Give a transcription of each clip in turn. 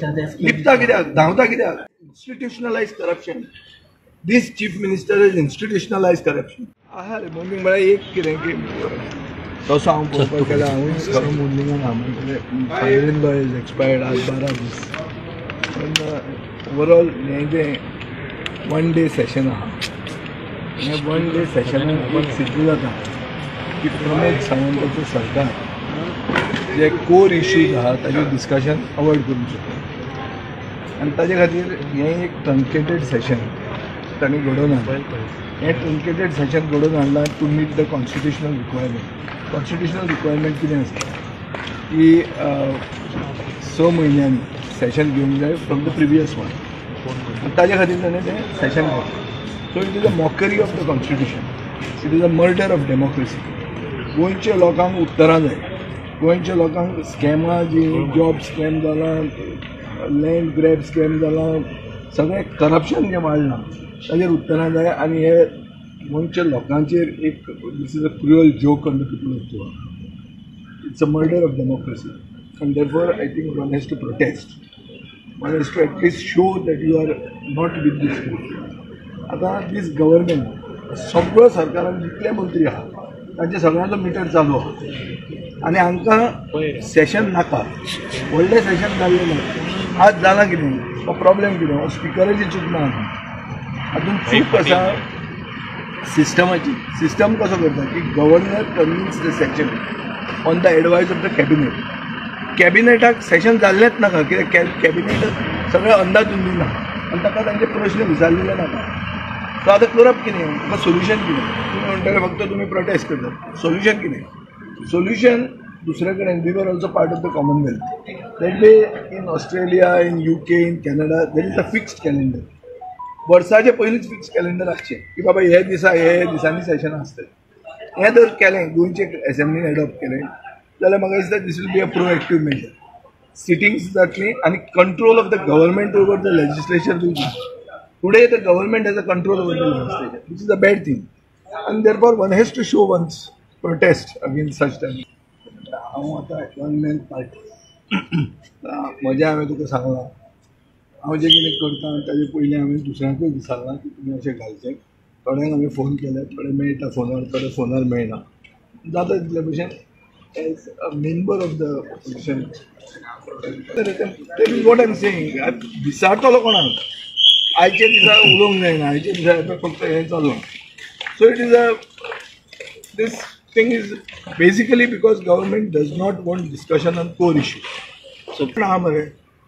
लिपता कित्याक धांवता कित्याक institutionalise corruption. This chief minister is institutionalise corruption. आहा रे मॉर्निंग म्हळ्यार एक कितें की तसो हांव पळोवपाक गेल्यार हांवूय खरो मॉर्निंगान म्हणजे father in law is expired आज 12 दीस. पण ओवरऑल हें जें वन डे सेशन आहा हे वन डे सेशनाक एक सिद्ध जाता की प्रमोद सावंताचो सरकार जे कोर इश्यूज आहा ताजेर डिस्कशन अवॉयड करूंक शकता आनी ताजे खातीर हें एक ट्रंकेटेड सेशन तांणी घडोवन हाडलें. हें ट्रंकेटेड सेशन घडोवन हाडलां to meet the constitutional requirement. Constitutional requirement कितें आसता की 6 म्हयन्यांनी सेशन घेवंक जाय फ्रॉम द प्रिवियस वन. ताजे खातीर ताणें तें सेशन घेतलें. So it is a mockery of the constitution. It is a murder of democracy. गोंयच्या लोकांक उतरां जाय. गोंयच्या लोकांक स्कॅमां जी जॉब स्कॅम जाला, लँड ग्रॅब स्कॅम जाला, सगळें करप्शन जें वाडलां ताजेर उतरां जाय. आनी हे गोंयच्या लोकांचेर एक this is a cruel joke on the people of Goa. It's a murder of democracy and therefore I think one has to protest. One has to at least show that you are not with this people. आतां this government सगळो सरकारान जितले मंत्री आहा तांचे सगळ्यांचो metre चालू आहा आनी हांकां सेशन नाका. व्हडलें सेशन जाल्लें ना. आज जालां कितें हो प्रॉब्लेम कितें हो स्पिकराची चूक ना. हातूंत चूक आसा सिस्टमाची. सिस्टम कसो करता की governor convince the session on the advice of the cabinet. कॅबिनेटाक सेशन जाल्लेंच नाका कित्याक कॅबिनेटाक सगळें अंदाजून दिना आनी ताका तांचे प्रश्न विचारलेले नाका. सो आतां करप कितें ताका सोल्युशन कितें. तुमी म्हणटले फक्त तुमी प्रोटेस्ट करतात. सोल्युशन कितें. सोल्युशन दुसरे कडेन we are also part of the Commonwealth. That way in Australia, in UK, in Canada there is a fixed calendar. वर्साचे पयलींच फिक्स कॅलेंडर आसचें की बाबा हे दिसांनी सेशन आसतलें. हें जर केलें गोंयचे एसेंब्लीन एडॉप्ट केलें जाल्यार म्हाका दिसता this will be a proactive measure. Sittings जातली आनी control of the government over the legislature will be. Today the government has a control over the legislature which is a bad thing आनी therefore one has to show one's protest against such time. हांव आतां one man party म्हजें हांवें तुका सांगलां. हांव जें कितें करता ताजे पयलीं हांवें दुसऱ्यांकूय विचारलां की तुमी अशें घालचें. थोड्यांक हांवें फोन केले, थोडे मेळटा फोनार, थोडे फोनार मेळना. जाता तितले भशेन as a member of the opposition that is what I am saying. विचारतलो कोणाक आयचे दिसा उलोवंक जायना. आयचे दिसा फक्त हें चालू. So it is a this thing is basically because government does not want discussion on core issues. So ना मरे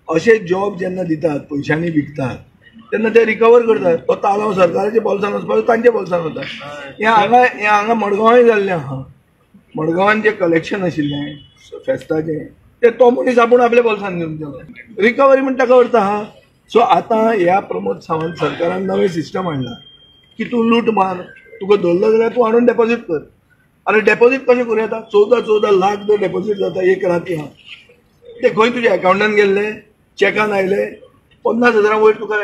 अशे जॉब जेन्ना दितात पयशांनी विकतात तेन्ना ते रिकवर करतात. तो ताळो सरकाराच्या बॉल्सान वचपाचो तांच्या बॉल्सान वता. हें हांगा मडगांवांय जाल्लें आहा. मडगांवान जें कलेक्शन आशिल्लें फेस्ताचें तें तो मनीस आपूण आपल्या बॉल्सान घेवन गेलो. रिकवरी म्हण ताका अर्थ आहा. सो आतां ह्या प्रमोद सावंत सरकारान नवें सिस्टम हाडलां की तूं लूट मार, तुका धरलो जाल्यार तूं हाडून डेपॉजीट कर. अरे डेपॉजीट कशें करूं येता. 14 लाख जर डेपॉजीट जाता एक राती हा ते खंय तुज्या अकाउंटान गेल्ले चॅकान आयले 50,000 वयर तुका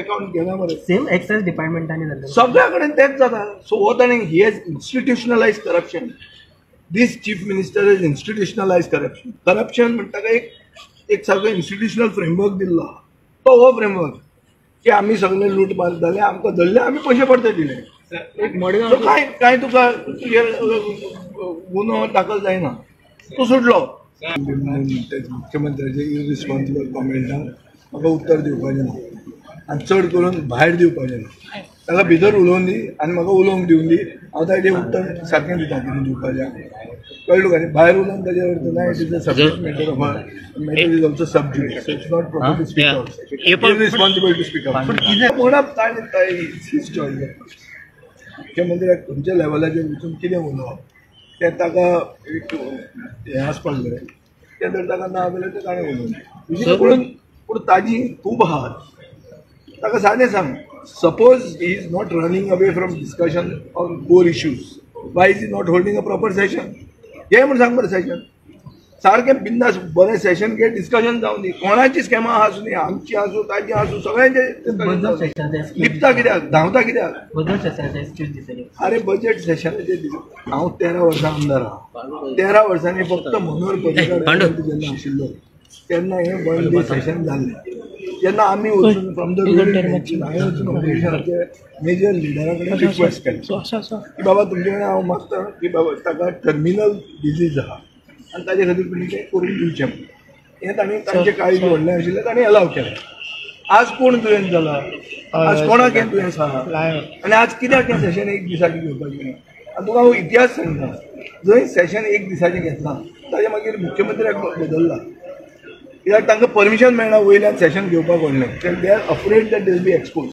अकाउंट घेना मरे. सेम एक्सायज डिपार्टमेंटांनी जालें सगळ्या कडेन तेंच जाता. सो वॉट आनी he has institutionalise corruption. This chief minister is institutionalise corruption. Corruption म्हणटा एक सारको इन्स्टिट्यूशनल फ्रेमवर्क दिल्लो आहा. तो हो फ्रेमवर्क की आमी सगळे लूट मार जाले आमकां धरले आमी पयशे परते दिले. काय तुका तुजेर गुन्हो दाखल जायना तूं सुटलो. मुख्यमंत्र्याचे इररिस्पॉन्सिबल कॉमेंटांक म्हाका उत्तर दिवपाचें ना आनी चड करून भायर दिवपाचें ना. ताका भितर उलोवन दी आनी म्हाका उलोवंक दिवन दी. हांव ताचें उत्तर सारकें दिता कितें दिवपाचें. कळ्ळें तुका न्ही. भायर उलोवन ताचे अर्थ ना. It is a subject matter of matter is also subject. So it's not proper to speak out. Irresponsible to speak out. पूण कितें म्हणप ताणें हिज चॉयस. मुख्यमंत्र्याक खंयच्या लेवलाचेर वचून कितें उलोवप तें ताका एक हें आसपाक जाय. तें जर ताका ना जाल्यार तें ताणें उलोवंक. पूण ताजी खूब आहा. ताका सादें सांग. Suppose he is not running away from discussion on core issues. Y is he not holding a proper session. घे म्हूण सांग बरें सेशन. सारकें बिंदास बरें सेशन घे. डिस्कशन जावन दी. कोणाची स्कॅमां आसूं दी आमची आसूं ताजी आसूं सगळ्यांचे लिपता कित्याक धांवता कित्याक. अरे बजेट सेशनाचे हांव 13 वर्सां आमदार आहा. 13 वर्सांनी फक्त मनोहर पर्रीकार जेन्ना आशिल्लो तेन्ना हे 1 डे सेशन जाल्लें. जेन्ना आमी वचून फ्रॉम द मेजर लिडरा कडेन रिक्वेस्ट केली की बाबा तुमचे कडेन हांव मागता की बाबा ताका टर्मिनल डिजीज आहा आनी ताजे खातीर तुमी तें करून दिवचें म्हणून. हें तांणी तांचे काळजी व्हडलें आशिल्लें तांणी अलाव केलें. आज कोण दुयेंत जाला, आज कोणाक हें दुयेंस आहा आनी आज कित्याक हें सेशन एक दिसाचें घेवपाचें. आनी तुका हांव इतिहास सांगता, जंय सेशन एक दिसाचें घेतलां ताजे मागीर मुख्यमंत्र्याक बदलला. कित्याक तांकां परमिशन मेळना वयल्यान सेशन घेवपाक व्हडलें. They are afraid that they will be expose.